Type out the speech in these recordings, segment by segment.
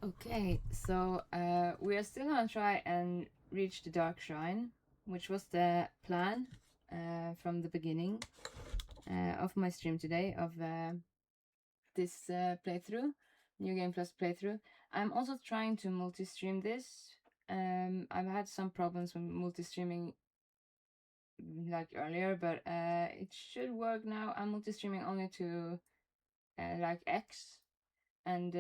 Okay, so we are still gonna try and reach the Dark Shrine, which was the plan from the beginning of my stream today, of this playthrough, New Game Plus playthrough. I'm also trying to multi-stream this. I've had some problems with multi-streaming like earlier, but it should work now. I'm multi-streaming only to like X, and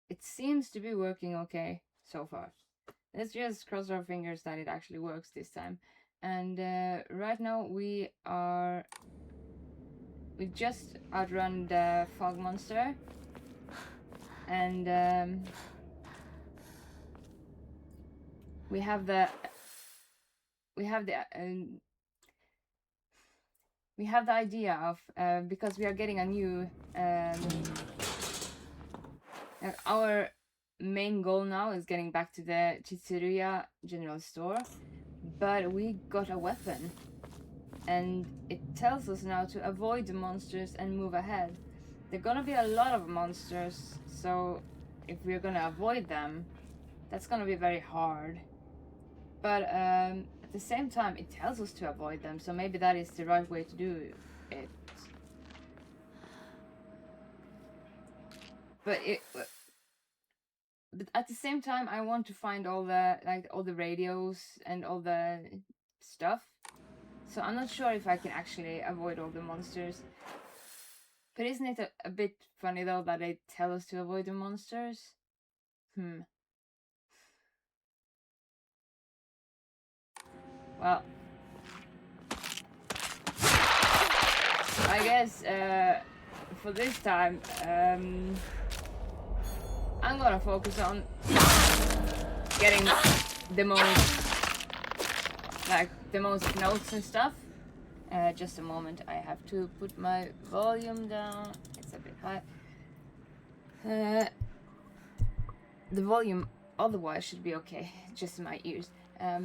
it seems to be working okay so far. Let's just cross our fingers that it actually works this time. And right now we just outrun the fog monster, and we have the idea of because we are getting a new our main goal now is getting back to the Chitsuruya general store, but we got a weapon, and it tells us now to avoid the monsters and move ahead. There are gonna be a lot of monsters, so if we're gonna avoid them, that's gonna be very hard. But at the same time, it tells us to avoid them, so maybe that is the right way to do it. But at the same time, I want to find all the radios and all the stuff. So I'm not sure if I can actually avoid all the monsters. But isn't it a bit funny though that they tell us to avoid the monsters? Well, I guess for this time, I'm gonna focus on getting the most notes and stuff. Just a moment, I have to put my volume down. It's a bit high. The volume otherwise should be okay, just in my ears. I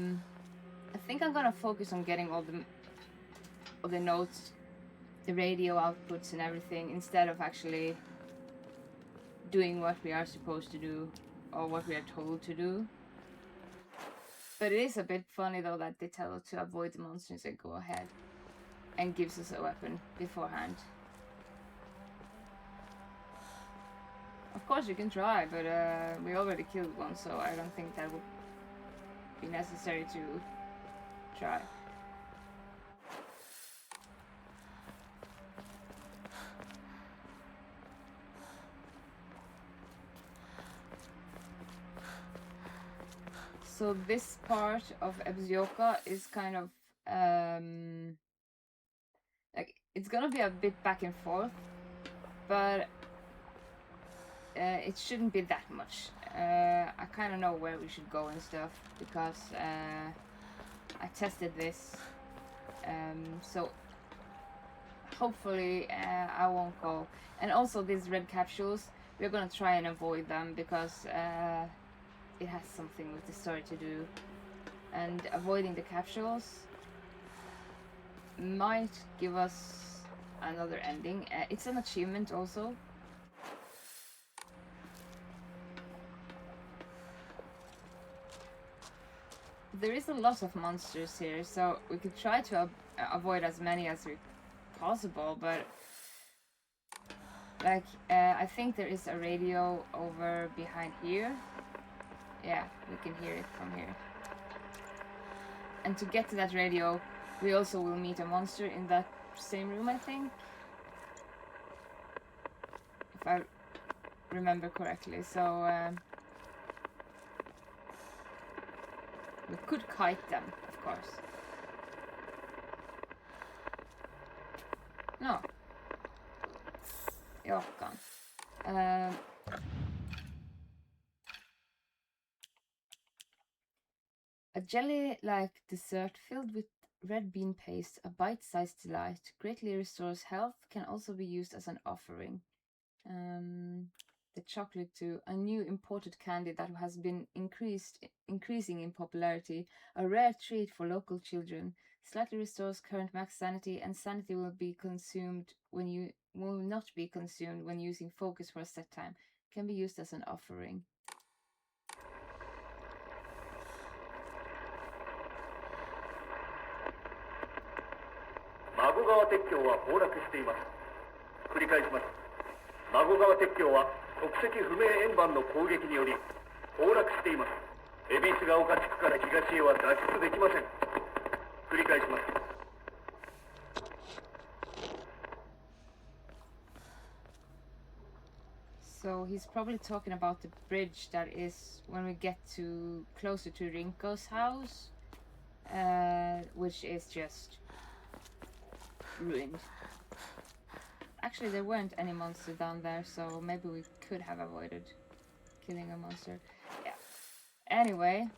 think I'm gonna focus on getting all the notes, the radio outputs and everything, instead of actually doing what we are supposed to do or what we are told to do. But it is a bit funny though that they tell us to avoid the monsters and go ahead, and gives us a weapon beforehand. Of course you can try, but we already killed one, so I don't think that would be necessary to try. So this part of Ebisugaoka is kind of like, it's gonna be a bit back and forth, but it shouldn't be that much. I kind of know where we should go and stuff, because I tested this, so hopefully I won't go. And also these red capsules, we're gonna try and avoid them, because it has something with the story to do, and avoiding the capsules might give us another ending. It's an achievement also. There is a lot of monsters here, so we could try to avoid as many as possible, but like I think there is a radio over behind here. Yeah, we can hear it from here. And to get to that radio, we also will meet a monster in that same room, I think, if I remember correctly. So we could kite them, of course. No. Jokan. A jelly-like dessert filled with red bean paste, a bite-sized delight, greatly restores health, can also be used as an offering. The chocolate too, a new imported candy that has been increasing in popularity, a rare treat for local children. Slightly restores current max sanity, and sanity will not be consumed when using focus for a set time. can be used as an offering. 孫川鉄橋は崩落しています。繰り返します。孫川鉄橋は国籍不明円盤の攻撃により崩落しています。恵比寿ヶ丘地区から東へは脱出できません。繰り返します。 So he's probably talking about the bridge that is when we get to closer to Rinko's house, which is just ruined. Actually, there weren't any monsters down there, so maybe we could have avoided killing a monster. Yeah. Anyway.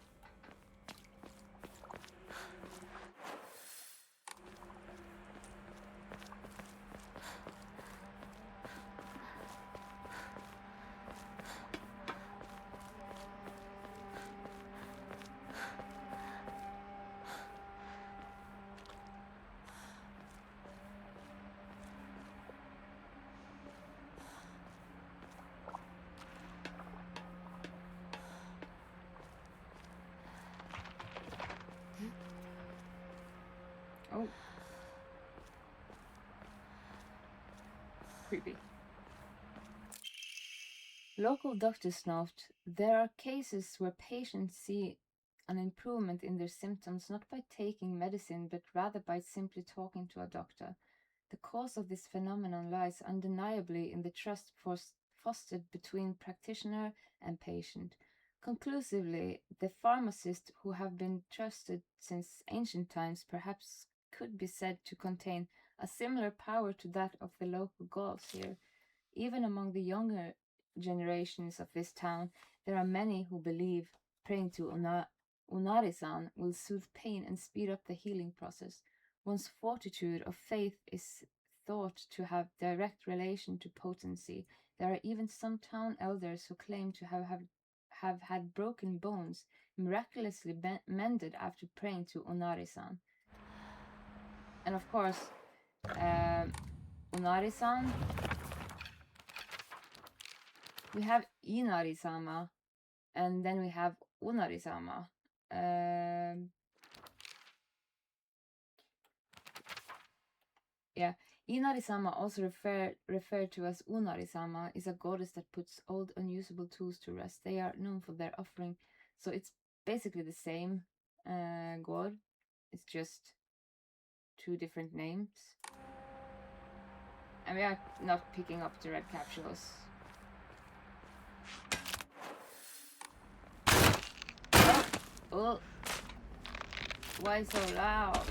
Oh. Creepy. Local doctors note there are cases where patients see an improvement in their symptoms not by taking medicine but rather by simply talking to a doctor. The cause of this phenomenon lies undeniably in the trust fostered between practitioner and patient. Conclusively, the pharmacists who have been trusted since ancient times perhaps could be said to contain a similar power to that of the local gods here. Even among the younger generations of this town, there are many who believe praying to Unari-san will soothe pain and speed up the healing process. One's fortitude of faith is thought to have direct relation to potency. There are even some town elders who claim to have had broken bones miraculously mended after praying to Unari-san. And of course, Unari-san, we have Inari-sama, and then we have Unari-sama. Yeah, Inari-sama, also referred to as Unari-sama, is a goddess that puts old unusable tools to rest. They are known for their offering, so it's basically the same god. It's just two different names. And we are not picking up the red capsules. Oh, why so loud?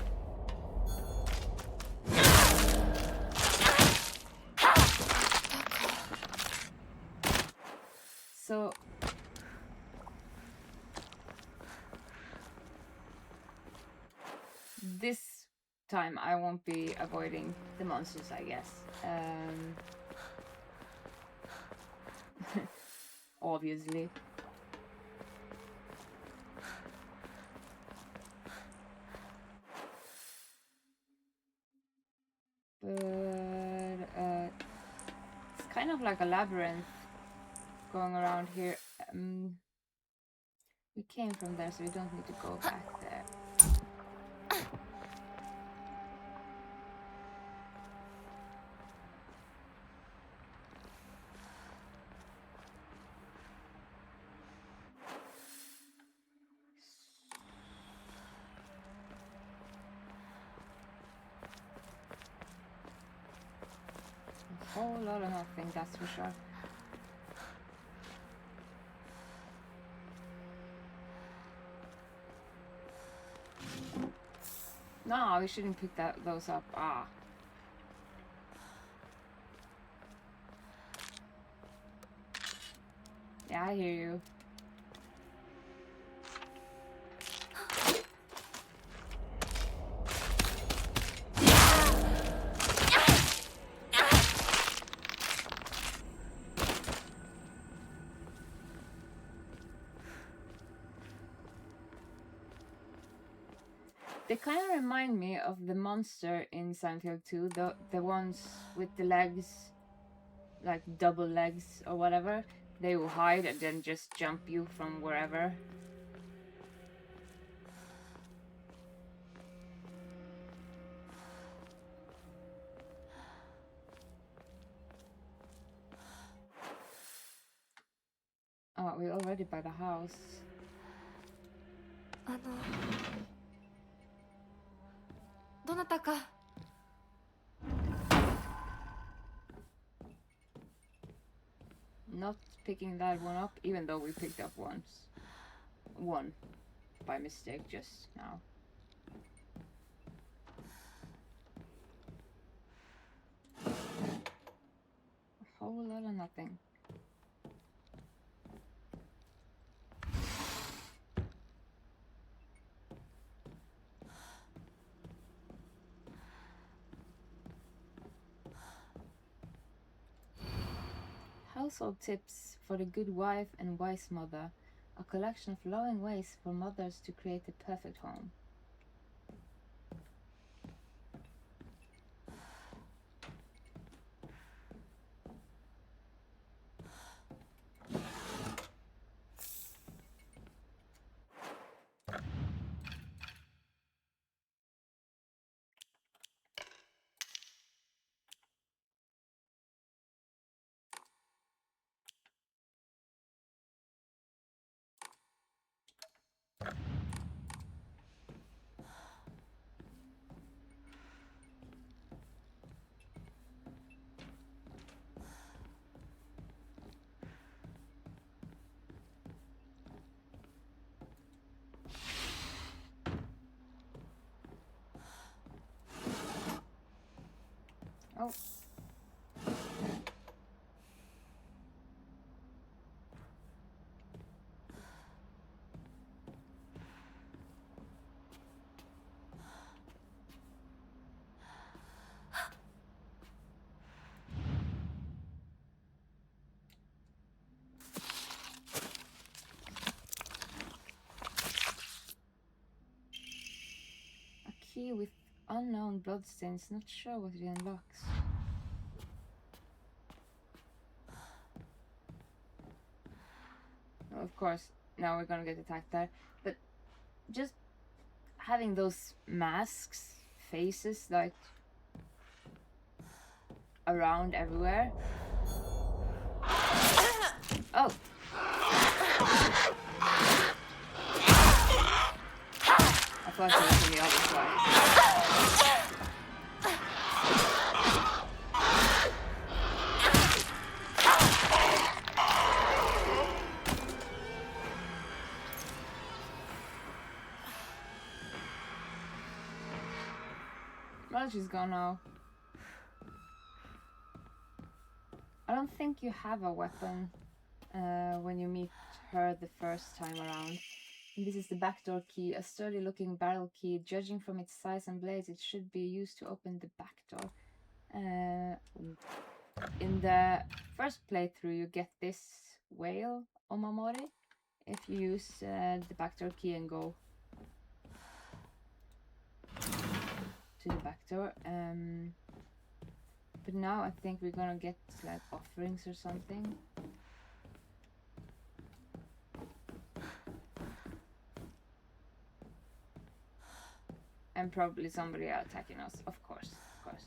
So this time I won't be avoiding the monsters, I guess. Obviously. But it's kind of like a labyrinth going around here. We came from there, so we don't need to go back there. A whole lot of nothing, that's for sure. No, we shouldn't pick those up. Ah. Yeah, I hear you. They kind of remind me of the monster in Silent Hill 2, the ones with the legs, like double legs or whatever. they will hide and then just jump you from wherever. Oh, we're already by the house. どなたか Not picking that one up, even though we picked up one by mistake just now. A whole lot of nothing. Household tips for the good wife and wise mother. A collection of loving ways for mothers to create the perfect home. Oh. A key with unknown bloodstains, not sure what it unlocks. Well, of course, now we're gonna get attacked there, but just having those masks, faces, like around everywhere. Oh! I thought it was in the other side. Well, she's gone now. I don't think you have a weapon when you meet her the first time around. This is the backdoor key, a sturdy looking barrel key. Judging from its size and blades, it should be used to open the back door. In the first playthrough, you get this whale, Omamori, if you use the backdoor key and go to the back door. But now I think we're gonna get like offerings or something. And probably somebody attacking us, of course, of course.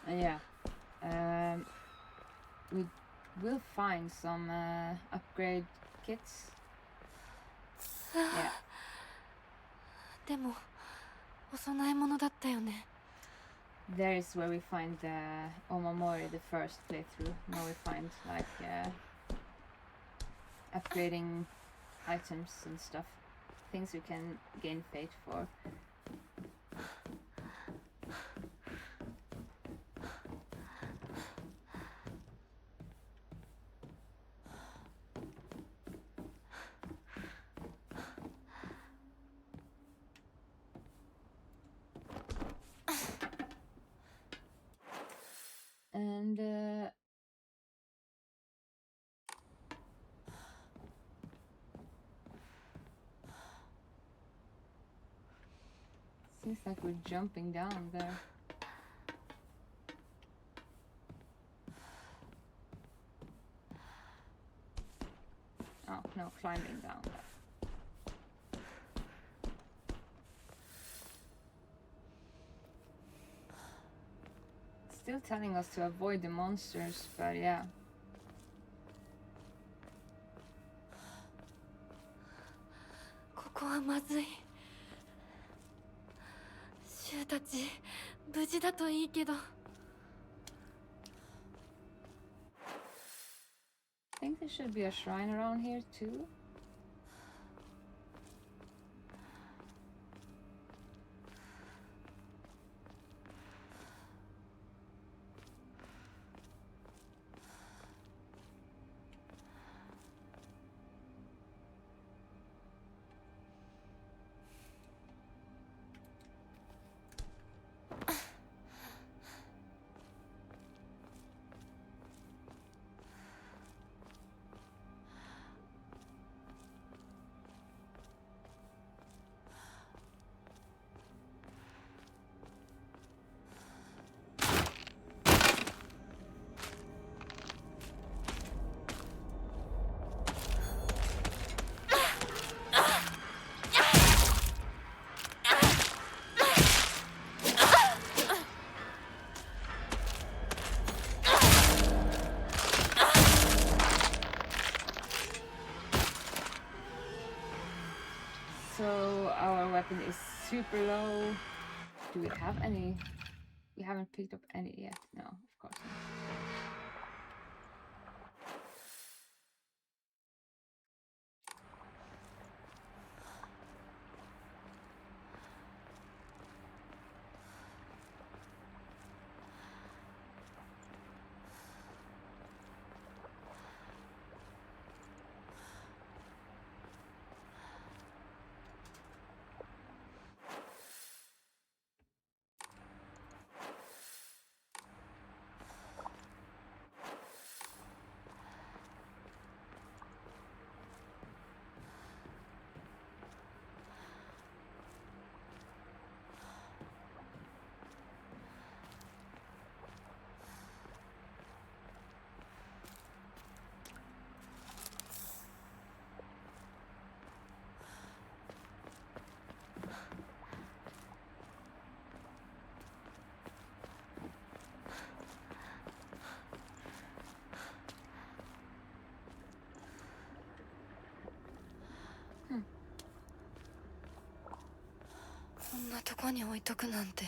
Yeah. We will find some upgrade kits. Yeah. でもお供え物だったよね There is where we find the Omamori, the first playthrough. Now we find like upgrading items and stuff. Things we can gain fate for. Seems like we're jumping down there. Oh, no, climbing down there. Still telling us to avoid the monsters, but yeah. ここはまずい。シュウたち無事だといいけど。 I think there should be a shrine around here too. So our weapon is super low. Do we have any? We haven't picked up any yet. No, of course not. Hmm. こんなとこに置いとくなんて。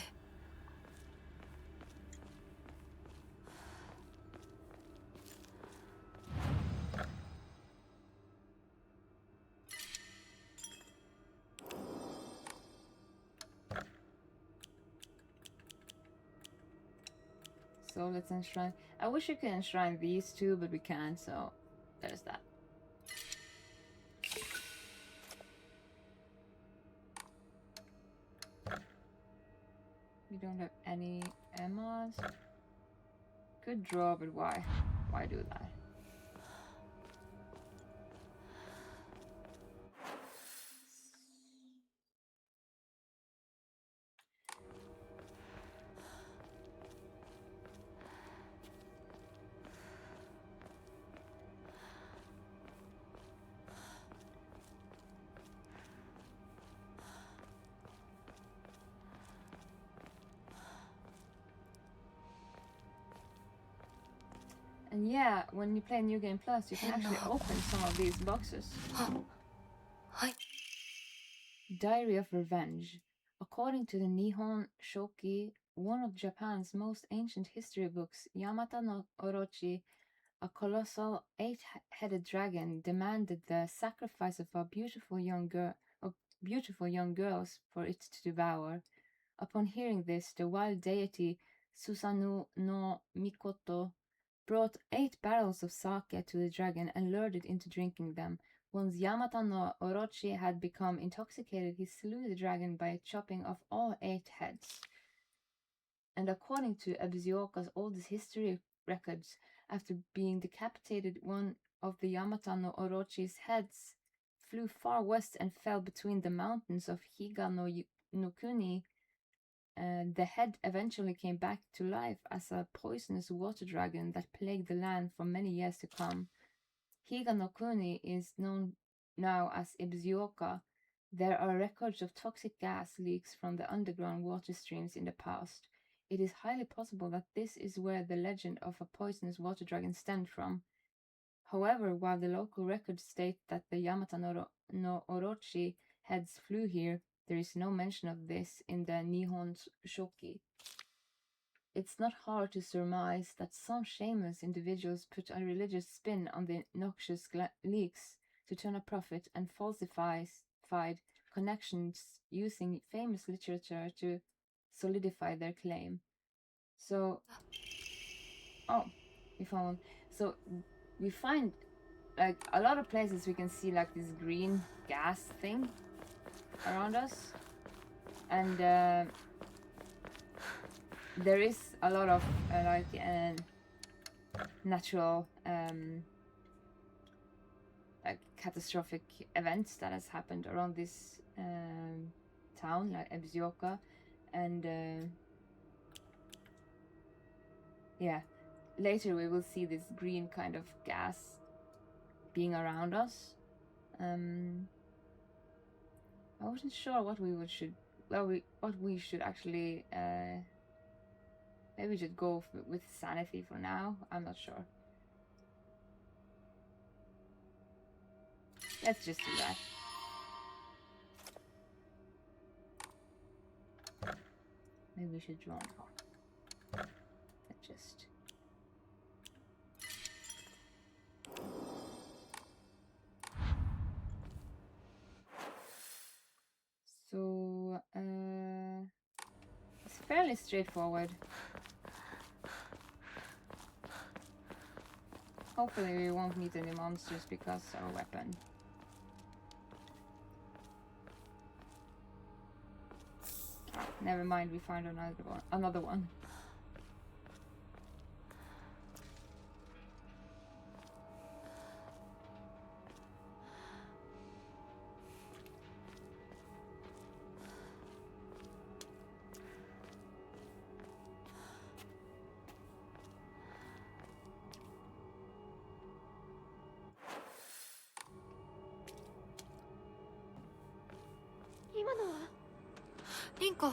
So let's enshrine. I wish we could enshrine these two, but we can't, so there's that. We don't have any Emmas. Could draw, but why? Why do that? And yeah, when you play New Game Plus, you can actually open some of these boxes. はい。 Diary of Revenge. According to the Nihon Shoki, one of Japan's most ancient history books, Yamata no Orochi, a colossal 8-headed dragon demanded the sacrifice of beautiful young girls for it to devour. Upon hearing this, the wild deity Susanoo no Mikoto brought 8 barrels of sake to the dragon and lured it into drinking them. Once Yamata no Orochi had become intoxicated, he slew the dragon by chopping off all 8 heads. And according to Ebisugaoka's oldest history records, after being decapitated, one of the Yamata no Orochi's heads flew far west and fell between the mountains of Higa no Kuni the head eventually came back to life as a poisonous water dragon that plagued the land for many years to come. Higa no Kuni is known now as Ebisugaoka. There are records of toxic gas leaks from the underground water streams in the past. It is highly possible that this is where the legend of a poisonous water dragon stemmed from. However, while the local records state that the Yamata no Orochi heads flew here, there is no mention of this in the Nihon Shoki. It's not hard to surmise that some shameless individuals put a religious spin on the noxious leaks to turn a profit and falsified connections using famous literature to solidify their claim. So, we found one. So we find like a lot of places we can see like this green gas thing around us, and there is a lot of natural like catastrophic events that has happened around this town, like Ebisugaoka, and yeah, later we will see this green kind of gas being around us. I wasn't sure what we should actually maybe we should go with sanity for now. I'm not sure. Let's just do that. Maybe we should draw on. Let's just. So it's fairly straightforward. Hopefully we won't meet any monsters because our weapon. Never mind, we find another one. Rinko.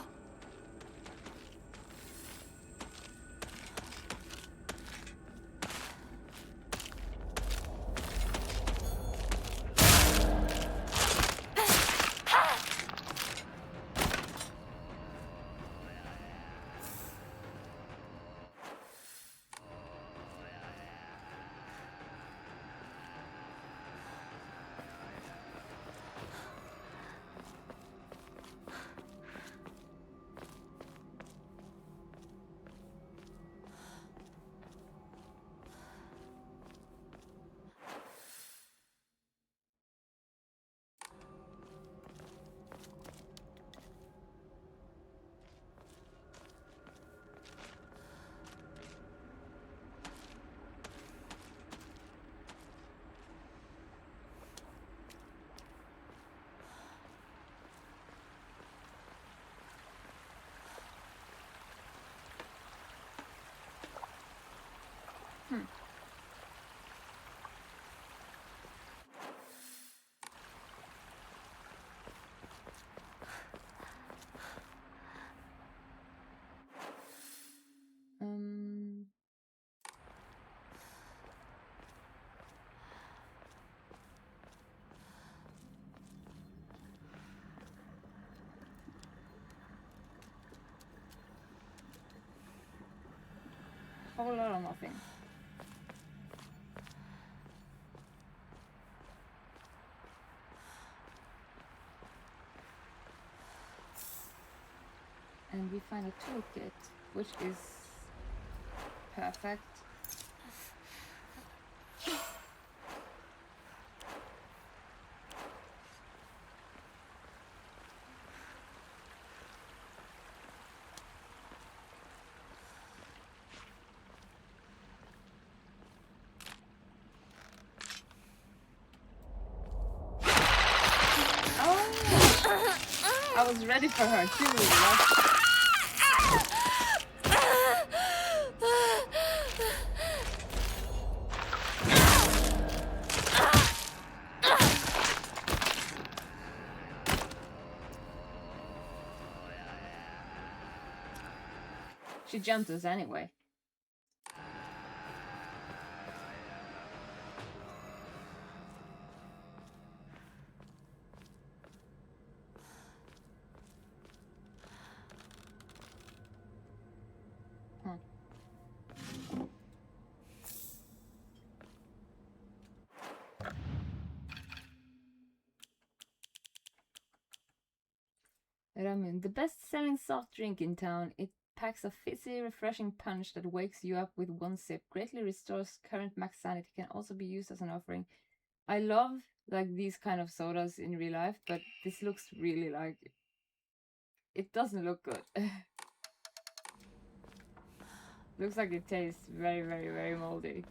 Whole lot of nothing. And we find a toolkit, which is perfect. I was ready for her. She really loved it. She jumped us anyway. Ramen, the best-selling soft drink in town. It packs a fizzy, refreshing punch that wakes you up with one sip, greatly restores current max sanity, can also be used as an offering. I love like these kind of sodas in real life, but this looks really like... It doesn't look good. Looks like it tastes very, very, very moldy.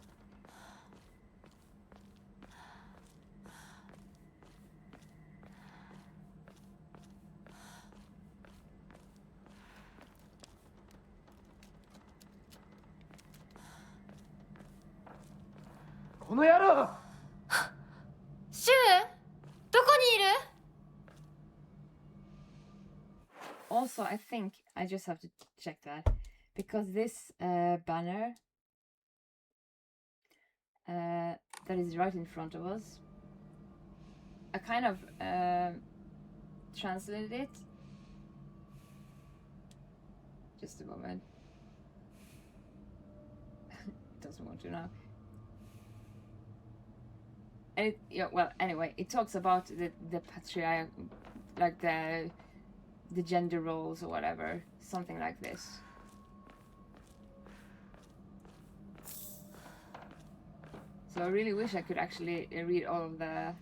Shu! どこにいる? Also, I think I just have to check that because this banner that is right in front of us, I kind of translated it. Just a moment. Doesn't want to now. And it, yeah, well, anyway, it talks about the patriarch, like the gender roles or whatever, something like this. So I really wish I could actually read all of the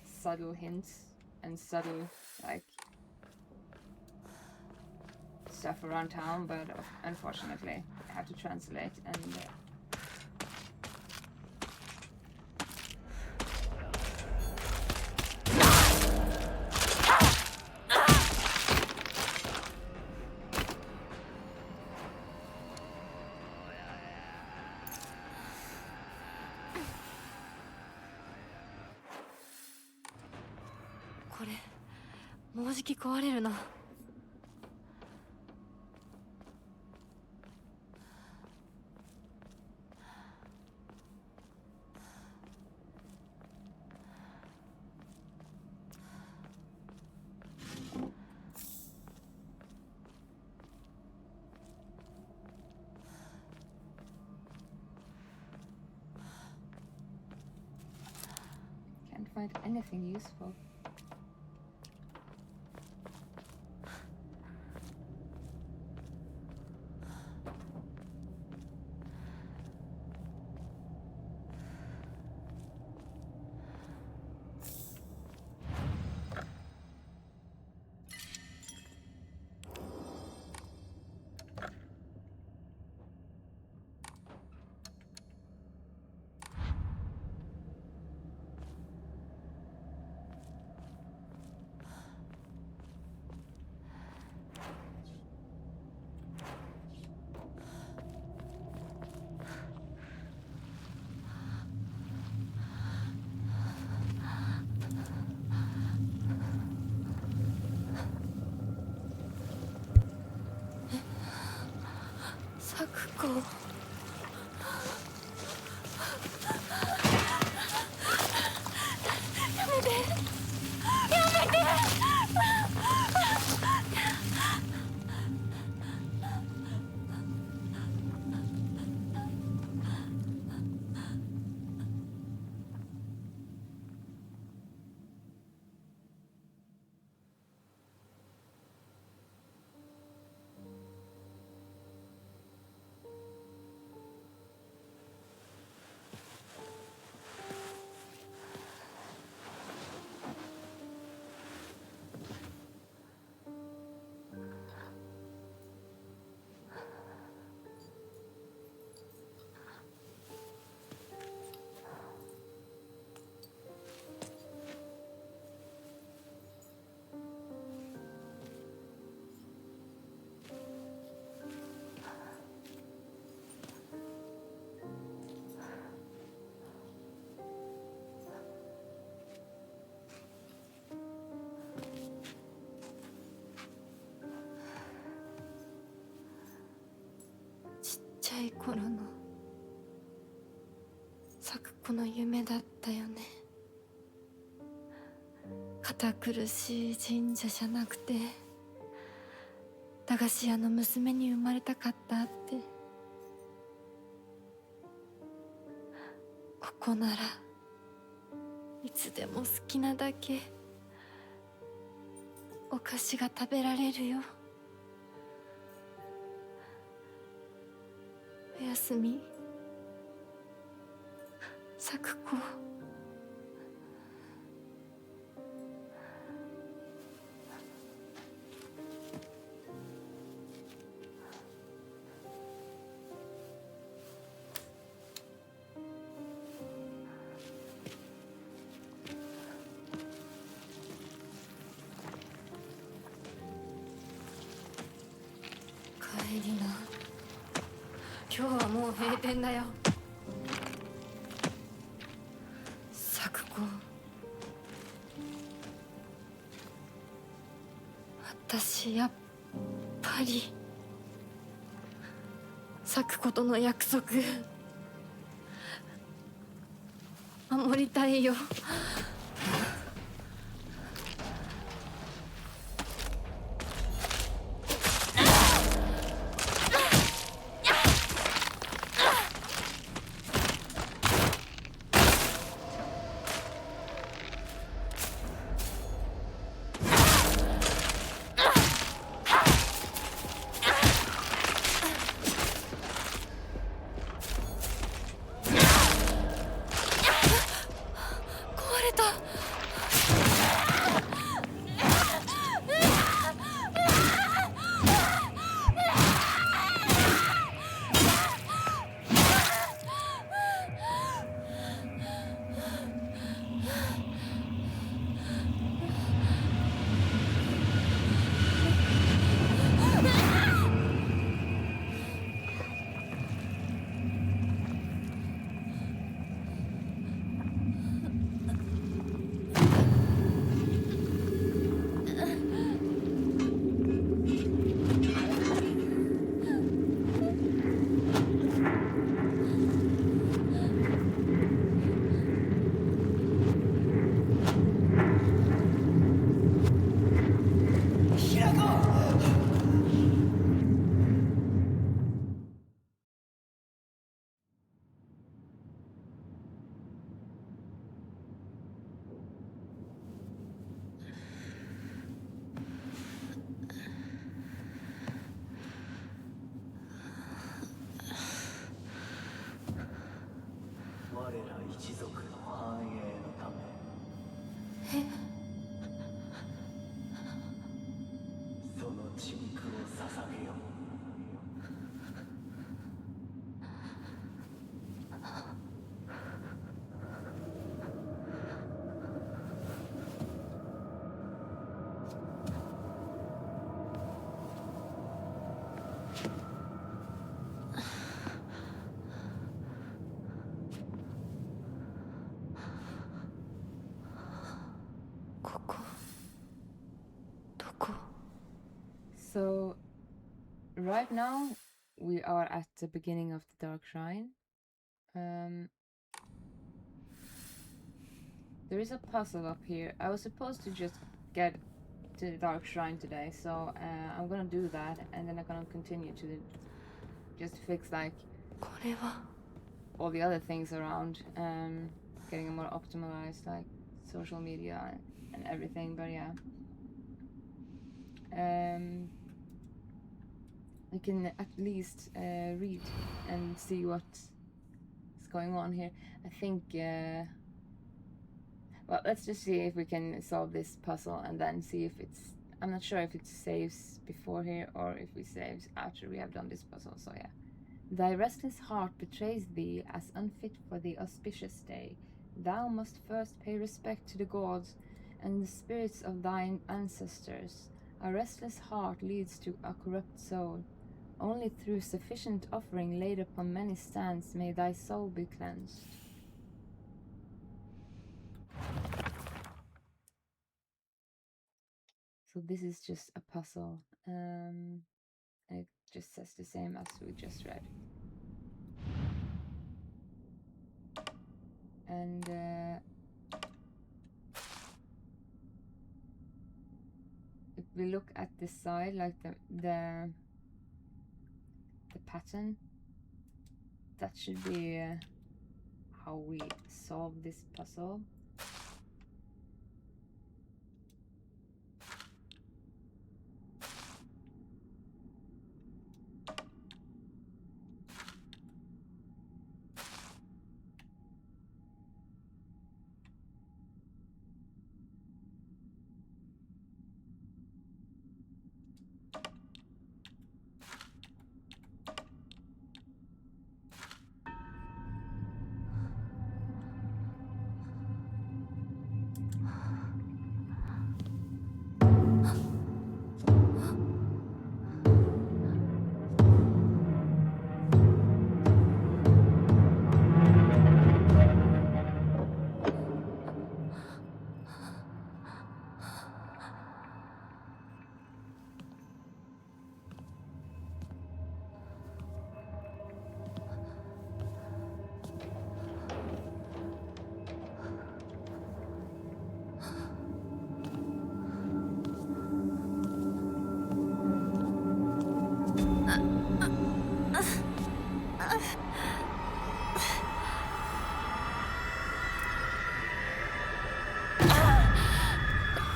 subtle hints and subtle like stuff around town, but unfortunately I have to translate andこれもうじき壊れるな。can't find anything useful. 頃の咲子の夢だったよね。堅苦しい神社じゃなくて駄菓子屋の娘に生まれたかったって。ここならいつでも好きなだけお菓子が食べられるよ。おやすみ咲子。帰りな。今日はもう閉店だよ。咲子、私やっぱり咲子との約束守りたいよ。壊れた。我ら一族の繁栄のためその血肉を捧げよう。ここどこ？ So, right now we are at the beginning of the Dark Shrine. There is a puzzle up here. I was supposed to just get to the Dark Shrine today, so I'm gonna do that, and then I'm gonna continue to just fix like これは all the other things around, getting a more optimized like social media and everything. But yeah, I can at least read and see what's going on here. I think. Well, let's just see if we can solve this puzzle and then see if it's. I'm not sure if it saves before here or if it saves after we have done this puzzle. So yeah. Thy restless heart betrays thee as unfit for the auspicious day. Thou must first pay respect to the gods and the spirits of thine ancestors. A restless heart leads to a corrupt soul. Only through sufficient offering laid upon many stands may thy soul be cleansed. So this is just a puzzle. And it just says the same as we just read. And if we look at this side, like the pattern, that should be how we solve this puzzle.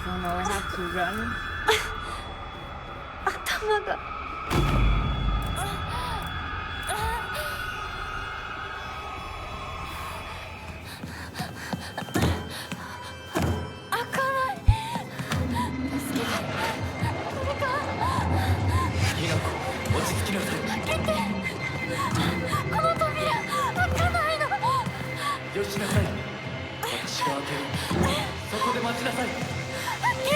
So now I have to run. 頭が開かない。助けて。誰か。ひなこ、落ち着きなさい。開けて。この扉開かないの。よしなさい。私が開ける。そこで待ちなさい。開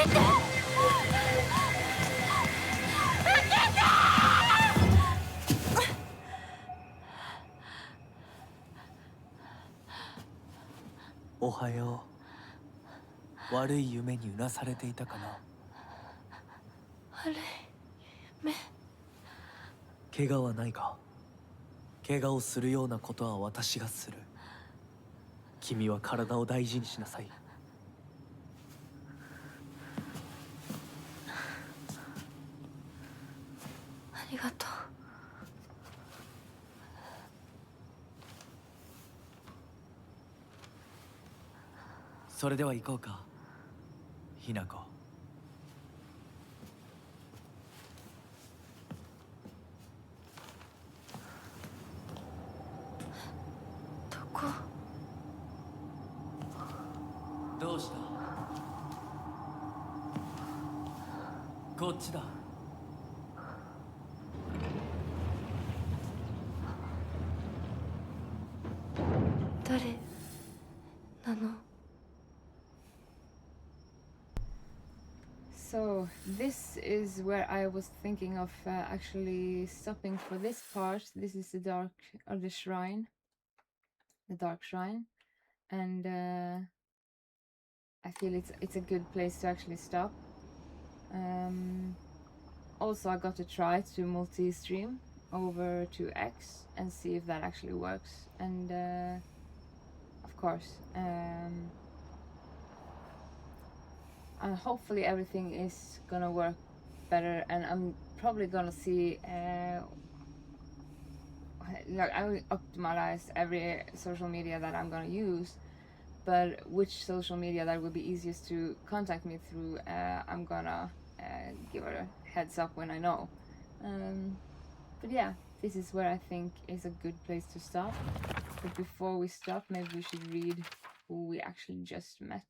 けて。おはよう。悪い夢にうなされていたかな。悪い夢。怪我はないか。怪我をするようなことは私がする。君は体を大事にしなさい。ありがとう。それでは行こうか、ひなこ。どこ？どうした？こっちだ。誰なの？ So this is where I was thinking of actually stopping for this part. This is the dark, or the shrine, the dark shrine, and I feel it's a good place to actually stop. Also, I got to try to multi-stream over to X and see if that actually works, and of course. And hopefully everything is gonna work better, and I'm probably gonna see like I will optimize every social media that I'm gonna use, but which social media that will be easiest to contact me through, I'm gonna give a heads up when I know. But yeah, this is where I think is a good place to stop. But before we stop, maybe we should read who we actually just met.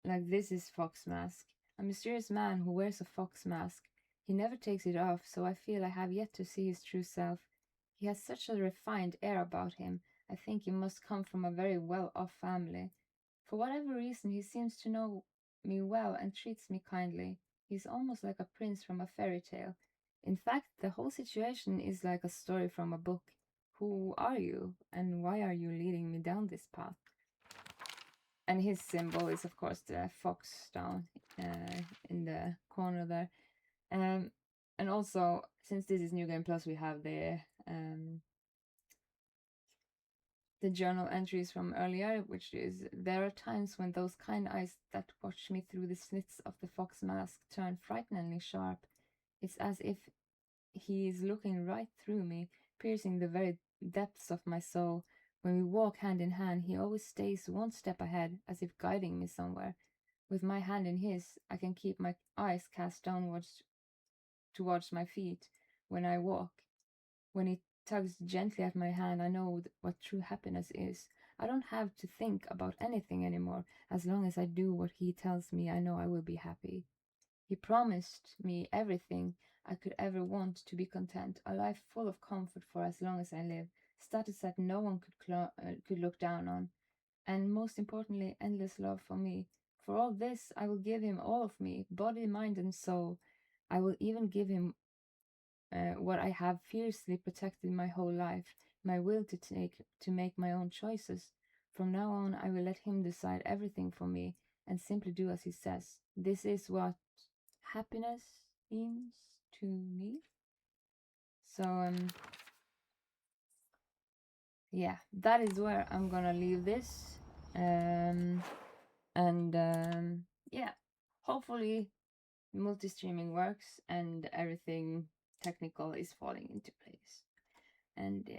Like, this is Fox Mask, a mysterious man who wears a fox mask. He never takes it off, so I feel I have yet to see his true self. He has such a refined air about him. I think he must come from a very well-off family. For whatever reason, he seems to know me well and treats me kindly. He's almost like a prince from a fairy tale. In fact, the whole situation is like a story from a book. Who are you, and why are you leading me down this path? And his symbol is, of course, the fox down in the corner there. And also, since this is New Game Plus, we have the the journal entries from earlier, which is, there are times when those kind eyes that watch me through the slits of the fox mask turn frighteningly sharp. It's as if he is looking right through me, piercing the very depths of my soul. When we walk hand in hand, he always stays one step ahead, as if guiding me somewhere. With my hand in his, I can keep my eyes cast downwards towards my feet when I walk. When he tugs gently at my hand, I know what true happiness is. I don't have to think about anything anymore. As long as I do what he tells me, I know I will be happy. He promised me everything I could ever want to be content, a life full of comfort for as long as I live, status that no one could look down on, and most importantly, endless love for me. For all this, I will give him all of me, body, mind, and soul. I will even give him what I have fiercely protected my whole life, my will to make my own choices. From now on, I will let him decide everything for me and simply do as he says. This is what happiness means to me. So yeah, that is where I'm gonna leave this. Yeah, hopefully multi-streaming works and everything technical is falling into place. And